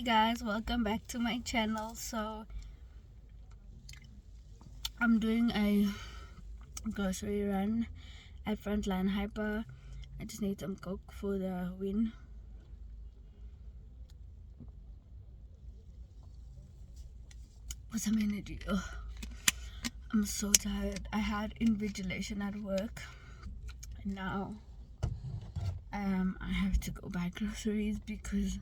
Hey guys, welcome back to my channel. So I'm doing a grocery run at Frontline Hyper. I just need some coke for the win. For some energy. Ugh. I'm so tired. I had invigilation at work and now I have to go buy groceries because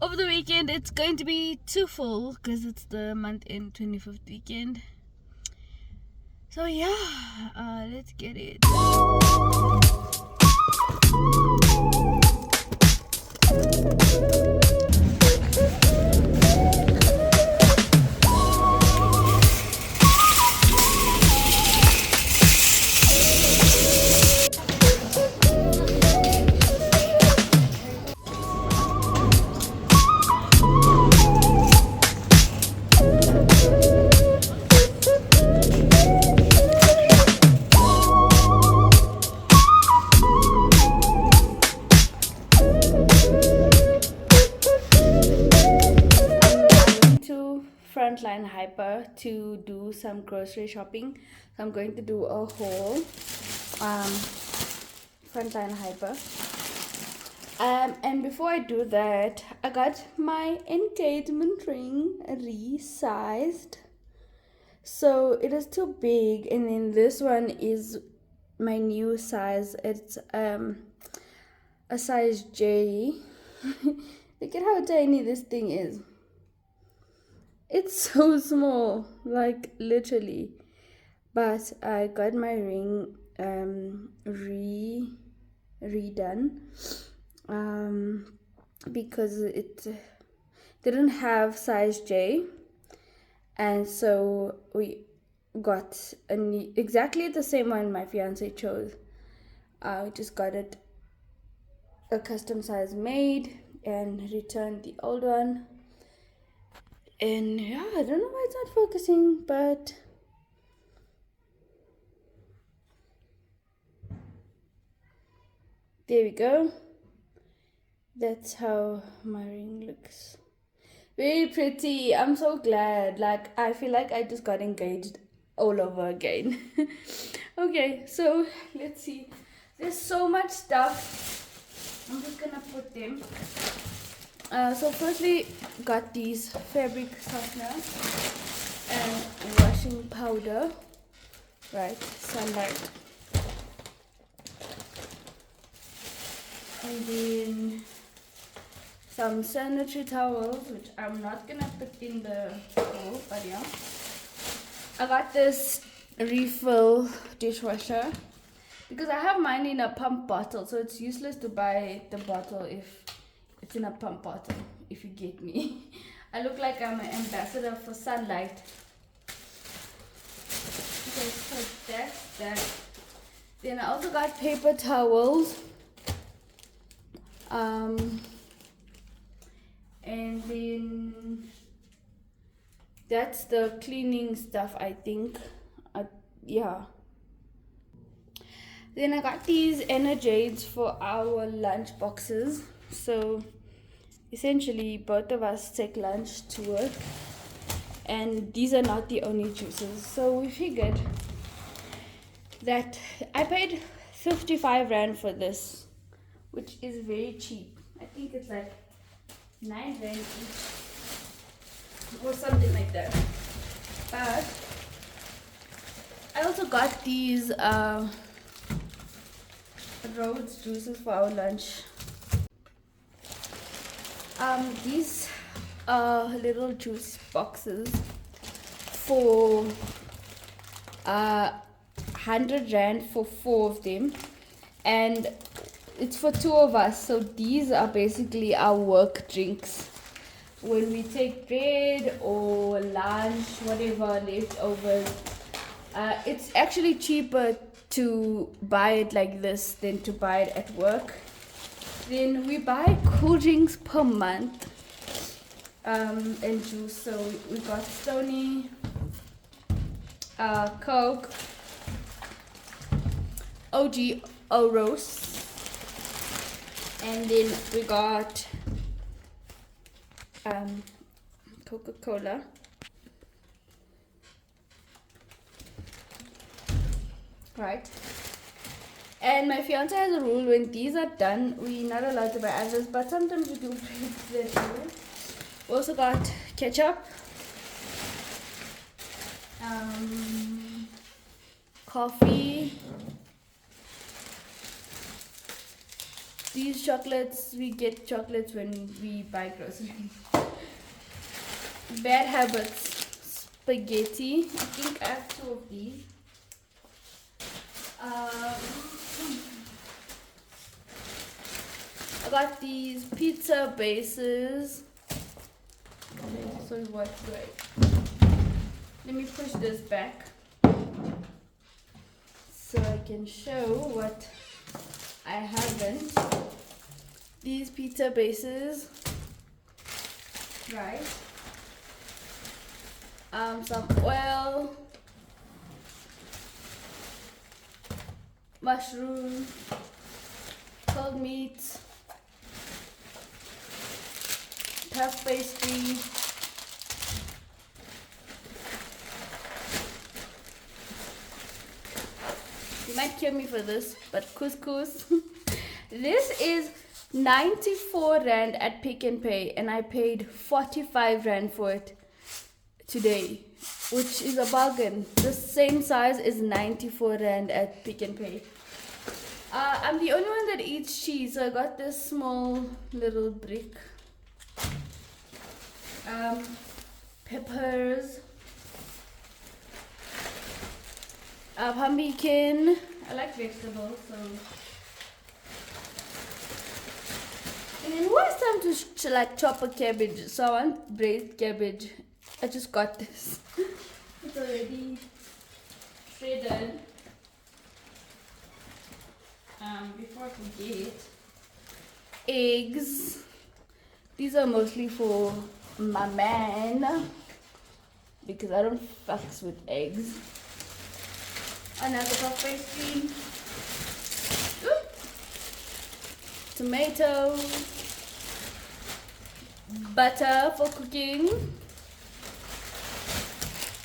over the weekend it's going to be too full because it's the month end 25th weekend. So yeah, let's get it. Frontline Hyper to do some grocery shopping. So I'm going to do a haul. Frontline Hyper. And before I do that, I got my engagement ring resized. So it is too big, and then this one is my new size. It's a size J. Look at how tiny this thing is. It's so small, like literally. But I got my ring redone because it didn't have size J, and so we got exactly the same one my fiance chose. I just got it a custom size made and returned the old one. And yeah, I don't know why it's not focusing, but there we go. That's how my ring looks. Very pretty. I'm so glad. Like, I feel like I just got engaged all over again. Okay, so let's see. There's so much stuff. I'm just gonna put them. So firstly, got these fabric softener and washing powder. Right, sunlight. And then some sanitary towels, which I'm not gonna put in the bowl, but yeah. I got this refill dishwasher because I have mine in a pump bottle, so it's useless to buy the bottle if it's in a pump bottle, if you get me. I look like I'm an ambassador for sunlight. Okay, so that's that. Then I also got paper towels. And then that's the cleaning stuff, I think. Yeah. Then I got these Energiades for our lunch boxes. So essentially both of us take lunch to work, and these are not the only juices. So we figured that I paid 55 Rand for this, which is very cheap. I think it's like 9 Rand each or something like that. But I also got these Rhodes juices for our lunch. These little juice boxes for 100 Rand for 4 of them, and it's for 2 of us. So these are basically our work drinks when we take bread or lunch, whatever leftovers. It's actually cheaper to buy it like this than to buy it at work. Then we buy cool drinks per month and juice. So we got Stony, Coke, OG Oros, and then we got Coca-Cola. Right. And my fiance has a rule: when these are done, we're not allowed to buy others, but sometimes we do break that rule. We also got ketchup, coffee. These chocolates, we get chocolates when we buy groceries. Bad habits, spaghetti. I think I have 2 of these. I got these pizza bases. Okay, so what's great? Let me push this back so I can show what I haven't. These pizza bases, right? Some oil, mushroom, cold meat, puff pastry, you might kill me for this, but couscous. This is 94 Rand at Pick n Pay, and I paid 45 Rand for it today, which is a bargain. The same size is 94 Rand at Pick n Pay. I'm the only one that eats cheese, so I got this small little brick. Peppers, pumpkin. I like vegetables, so. And then who has time to like chop a cabbage? So I want braised cabbage. I just got this. It's already shredded. Before I forget, eggs. These are mostly for my man because I don't fucks with eggs. Another puff pastry. Tomato. Butter for cooking.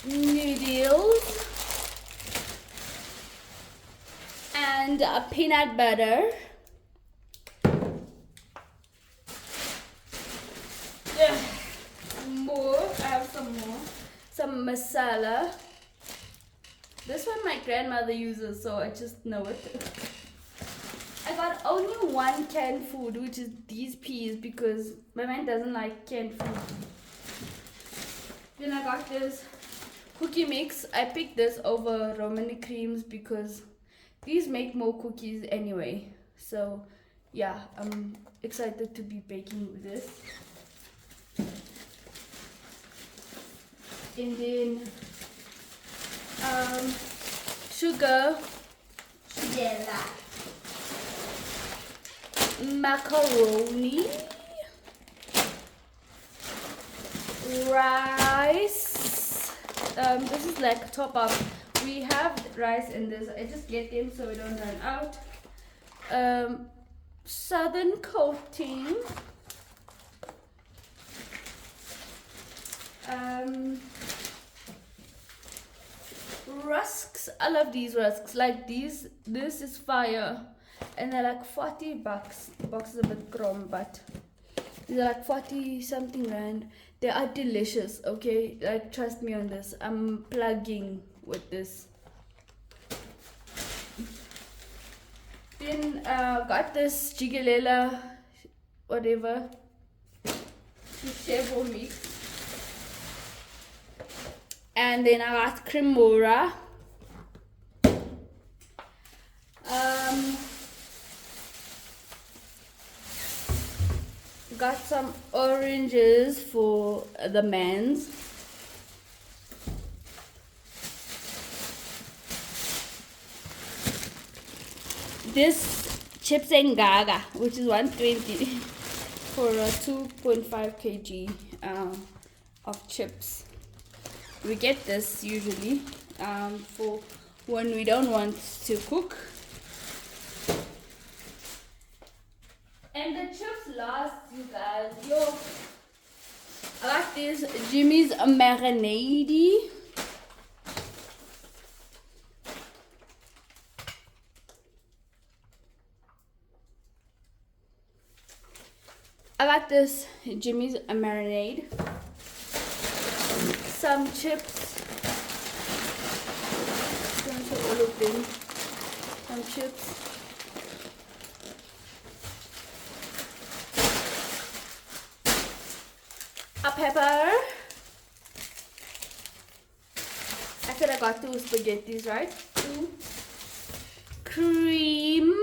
Noodles. And peanut butter. More. I have some more. Some masala. This one my grandmother uses, so I just know it. I got only one canned food, which is these peas, because my man doesn't like canned food. Then I got this cookie mix. I picked this over Romani creams because these make more cookies anyway. So yeah, I'm excited to be baking with this. And then sugar, macaroni, rice. This is like top up. We have rice in this. I just get them so we don't run out. Southern coating. Rusks. I love these rusks. Like these. This is fire, and they're like $40. The box is a bit chrome, but they're like 40 something rand. They are delicious. Okay, like trust me on this. I'm plugging with this. Then got this jigalela, whatever, chevo mix. And then I got cremora. Got some oranges for the mans. This chips and gaga, which is 120 for a 2.5 kg of chips. We get this usually for when we don't want to cook. And the chips last, you guys. Yo, I like this Jimmy's marinade. I got this Jimmy's marinade. Some chips. Going to all of them. Some chips. A pepper. I said I got 2 spaghettis, right? 2. Cream.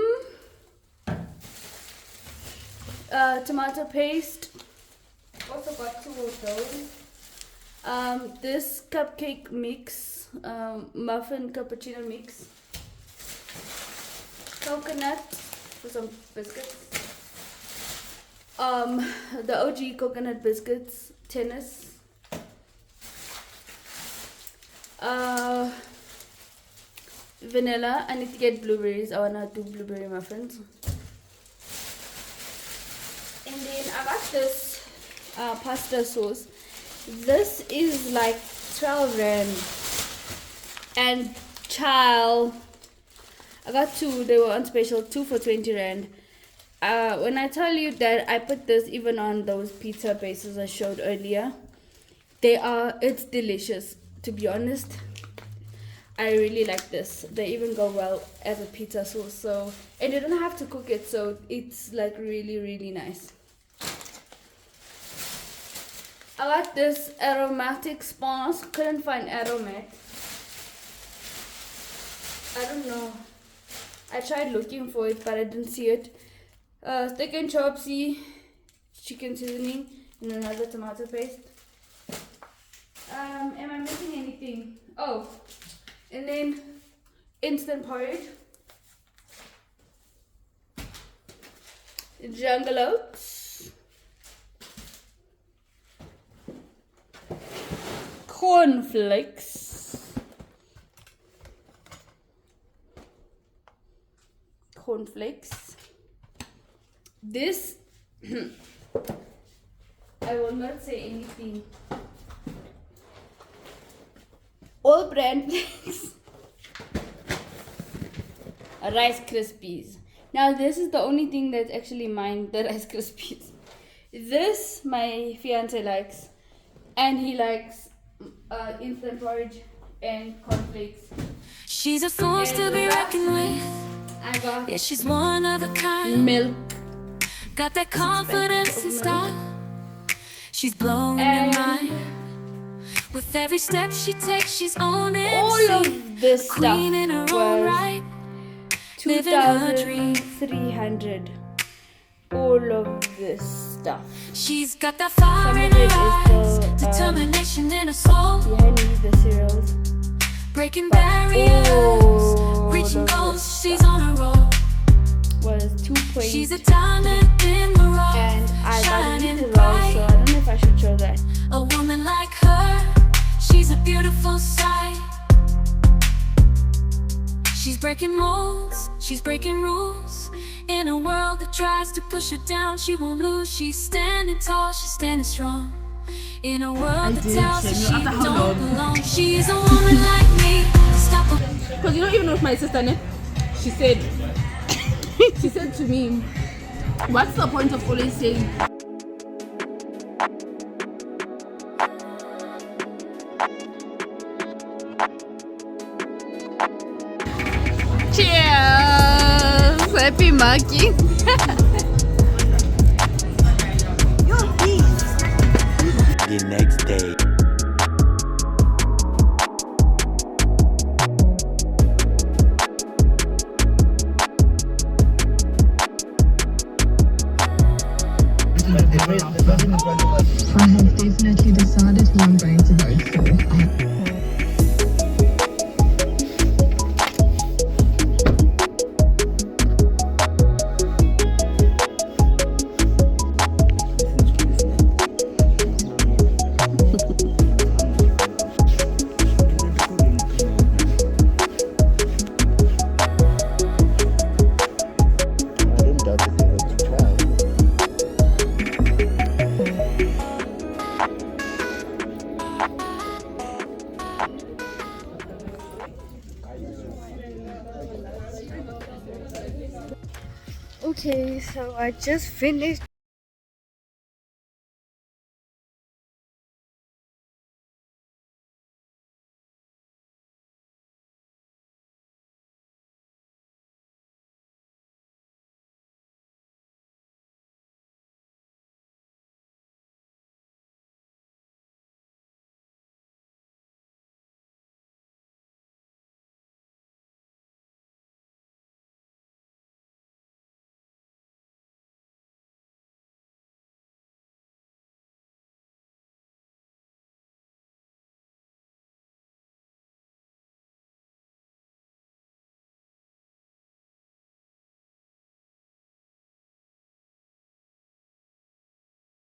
Tomato paste. Also got 2 of those. This cupcake mix, muffin cappuccino mix. Coconut for some biscuits. The OG coconut biscuits, tennis. Vanilla. I need to get blueberries. I wanna do blueberry muffins. And then I got this pasta sauce. This is like 12 rand. And child, I got 2. They were on special. 2 for 20 rand. When I tell you that I put this even on those pizza bases I showed earlier, it's delicious. To be honest, I really like this. They even go well as a pizza sauce. So, and you don't have to cook it, so it's like really, really nice. I like this aromatic sponge. Couldn't find aromat. I don't know. I tried looking for it, but I didn't see it. Steak and chopsy, chicken seasoning, and another tomato paste. Am I missing anything? Oh, and then instant porridge, jungle oats, cornflakes, this I will not say anything. All brand flakes, Rice Krispies. Now this is the only thing that's actually mine, the Rice Krispies. This my fiance likes, and he likes instant porridge and cornflakes. She's a force to be reckoned with. I got she's one of a kind. milk. Got that confidence and style. She's blowing your mind. With every step she takes, she's on it. All of this stuff in her was own right. 2,300. All of this stuff. She's got that fire Some in of her it eyes, is the determination in her soul. behind me, the cereals. Breaking barriers, reaching goals. She's on a roll. Was 2.2, She's a diamond in the rough, and I got shining it as well, bright. so I don't know if I should show that. A woman like her, she's a beautiful sight. She's breaking molds, she's breaking rules. In a world that tries to push her down, she won't lose. She's standing tall, she's standing strong. In a world that tells her she don't belong. She's a woman like me. Stop her. Because you don't even know if my sister, ne? She said to me, what's the point of always saying Cheers! Happy marking. The next day. I have definitely decided who I'm going to vote for. Okay, so I just finished.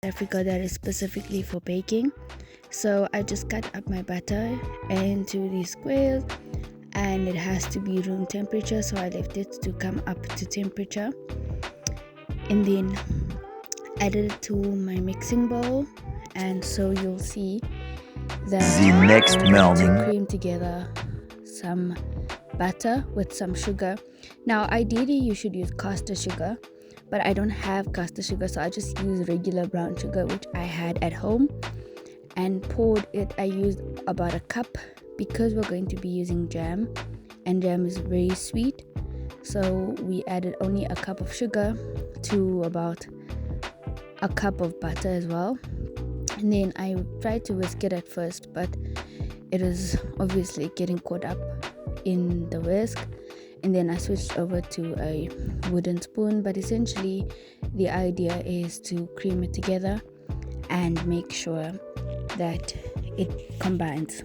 Africa that is specifically for baking. So I just cut up my butter into these squares, and it has to be room temperature, so I left it to come up to temperature, and then added it to my mixing bowl. And so you'll see that The next I need morning. to cream together some butter with some sugar. Now ideally you should use caster sugar, but I don't have caster sugar, so I just use regular brown sugar, which I had at home, and poured it. I used about a cup because we're going to be using jam, and jam is very sweet, so we added only a cup of sugar to about a cup of butter as well. And then I tried to whisk it at first, but it was obviously getting caught up in the whisk, and then I switched over to a wooden spoon. But essentially the idea is to cream it together and make sure that it combines.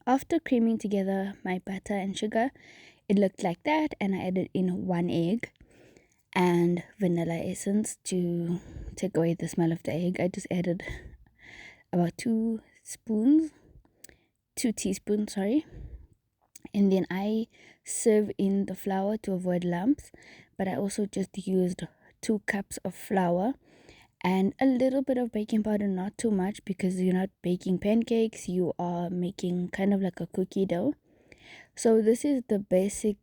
After creaming together my butter and sugar, it looked like that, and I added in 1 egg and vanilla essence to take away the smell of the egg. I just added about 2 teaspoons, sorry. And then I serve in the flour to avoid lumps, but I also just used 2 cups of flour and a little bit of baking powder, not too much, because you're not baking pancakes, you are making kind of like a cookie dough. So this is the basic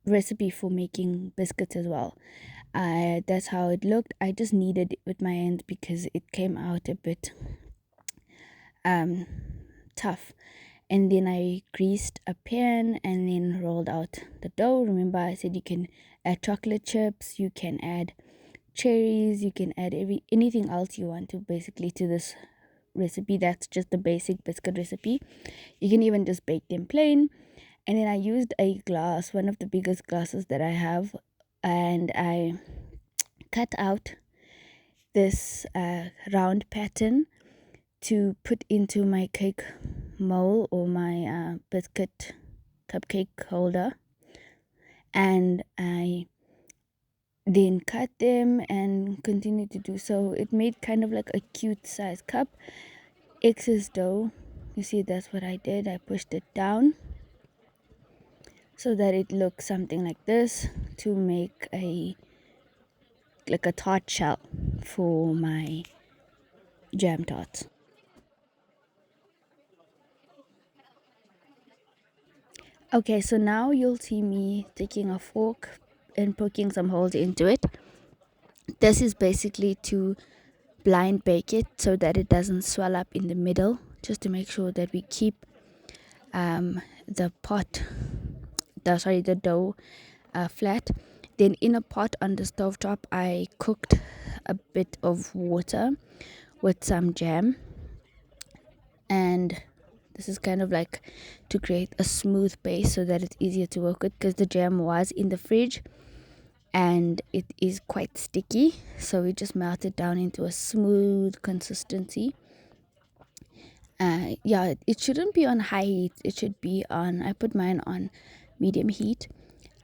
recipe for making biscuits as well. That's how it looked. I just kneaded it with my hands because it came out a bit tough. And then I greased a pan and then rolled out the dough. Remember I said you can add chocolate chips, you can add cherries, you can add anything else you want to basically to this recipe. That's just the basic biscuit recipe. You can even just bake them plain. And then I used a glass, one of the biggest glasses that I have, and I cut out this round pattern to put into my cake mold or my biscuit cupcake holder, and I then cut them and continue to do so. It made kind of like a cute size cup. Excess dough, you see, that's what I did. I pushed it down so that it looks something like this to make a tart shell for my jam tarts. Okay, so now you'll see me taking a fork and poking some holes into it. This is basically to blind bake it so that it doesn't swell up in the middle, just to make sure that we keep the dough flat. Then in a pot on the stove top, I cooked a bit of water with some jam, and this is kind of like to create a smooth base so that it's easier to work with, because the jam was in the fridge and it is quite sticky, so we just melt it down into a smooth consistency. Yeah, it shouldn't be on high heat. It should be on, I put mine on medium heat,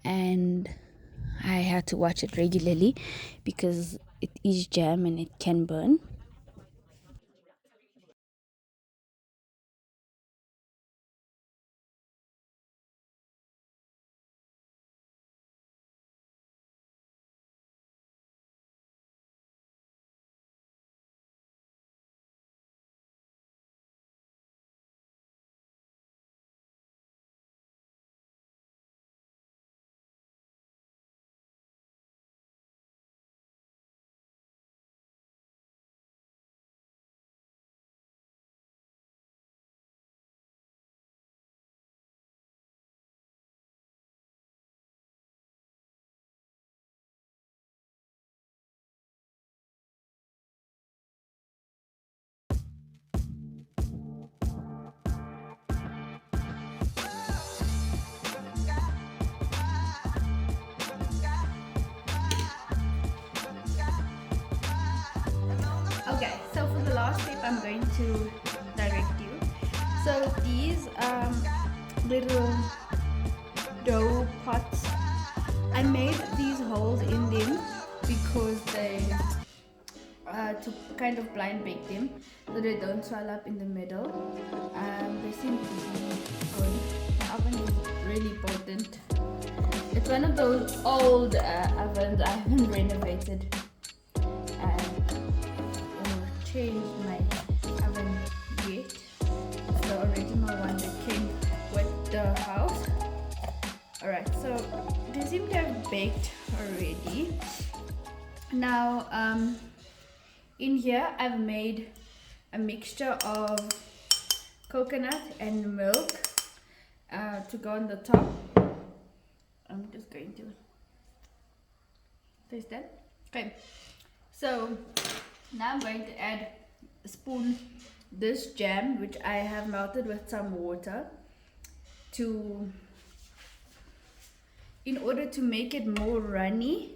and I had to watch it regularly because it is jam and it can burn. last step I'm going to direct you. So these little dough pots, I made these holes in them because they to kind of blind bake them so they don't swell up in the middle. They seem to be good. The oven is really potent. It's one of those old ovens I haven't renovated. Changed my oven yet. It's the original one that came with the house. Alright, so they seem to have baked already. Now in here I've made a mixture of coconut and milk to go on the top. I'm just going to taste that. Okay, so now I'm going to add a spoon this jam, which I have melted with some water in order to make it more runny,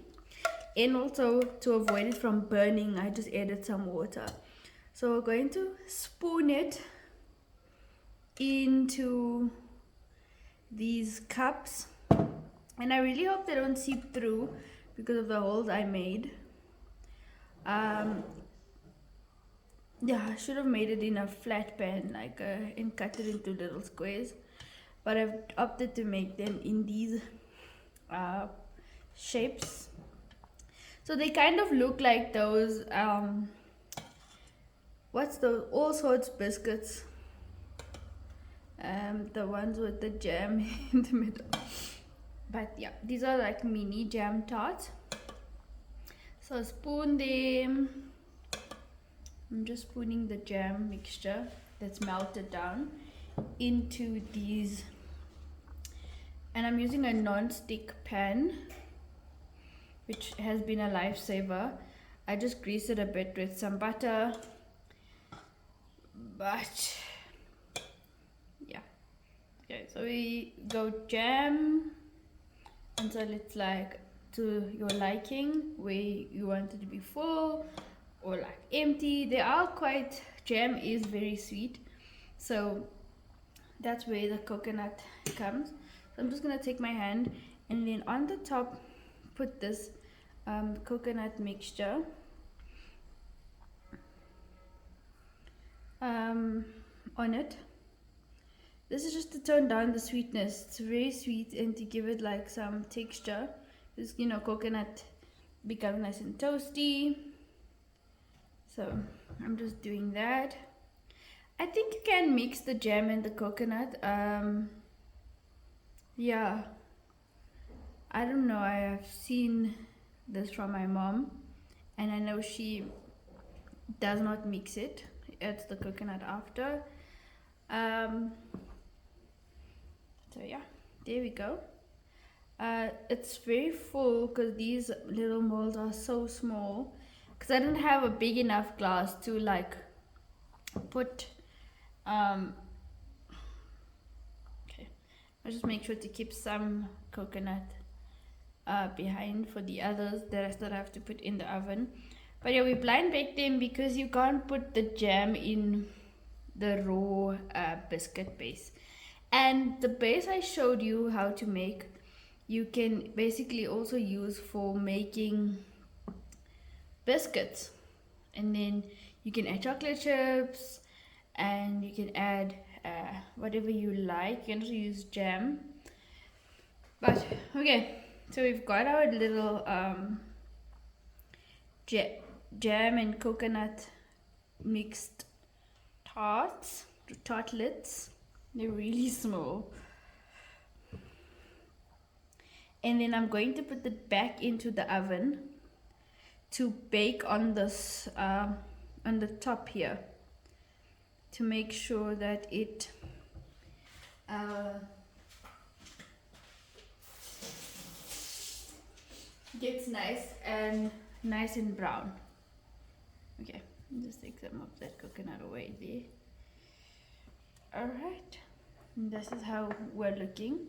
and also to avoid it from burning. I just added some water. So we're going to spoon it into these cups, and I really hope they don't seep through because of the holes I made. Yeah, I should have made it in a flat pan, like and cut it into little squares, but I've opted to make them in these shapes. So they kind of look like those what's those all sorts biscuits, the ones with the jam in the middle. But yeah, these are like mini jam tarts. So spoon them. I'm just spooning the jam mixture that's melted down into these, and I'm using a non-stick pan, which has been a lifesaver. I just grease it a bit with some butter, but yeah. Okay, so we go jam until it's like to your liking, where you want it to be full or like empty. They are quite, jam is very sweet, so that's where the coconut comes. So I'm just gonna take my hand and then on the top put this coconut mixture on it. This is just to tone down the sweetness. It's very sweet, and to give it like some texture, because you know coconut becomes nice and toasty. So I'm just doing that. I think you can mix the jam and the coconut. Yeah, I don't know, I have seen this from my mom, and I know she does not mix it, adds the coconut after. So yeah, there we go. It's very full because these little molds are so small, because I didn't have a big enough glass to like put okay, I'll just make sure to keep some coconut behind for the others that I still have to put in the oven. But yeah, we blind bake them because you can't put the jam in the raw biscuit base. And the base I showed you how to make, you can basically also use for making biscuits, and then you can add chocolate chips, and you can add whatever you like. You can also use jam. But okay, so we've got our little jam and coconut mixed tartlets. They're really small. And then I'm going to put it back into the oven to bake on this on the top here, to make sure that it gets nice and brown. Okay, just take some of that coconut away there. Alright, this is how we're looking.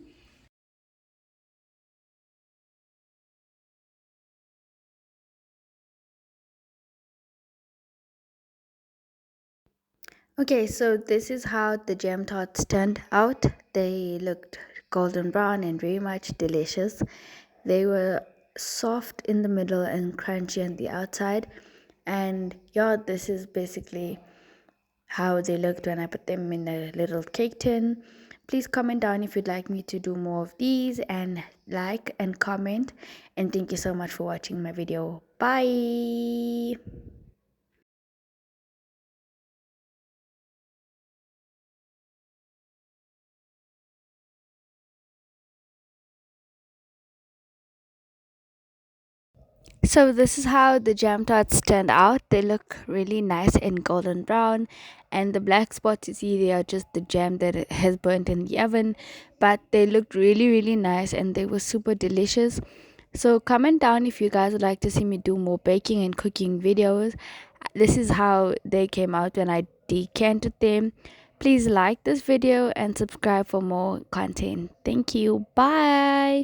Okay, so this is how the jam tarts turned out. They looked golden brown and very much delicious. They were soft in the middle and crunchy on the outside. And yeah, this is basically how they looked when I put them in a little cake tin. Please comment down if you'd like me to do more of these, and like and comment. And thank you so much for watching my video. Bye. So this is how the jam tarts turned out. They look really nice and golden brown, and the black spots you see, they are just the jam that has burnt in the oven, but they looked really nice and they were super delicious. So comment down if you guys would like to see me do more baking and cooking videos. This is how they came out when I decanted them. Please like this video and subscribe for more content. Thank you. Bye.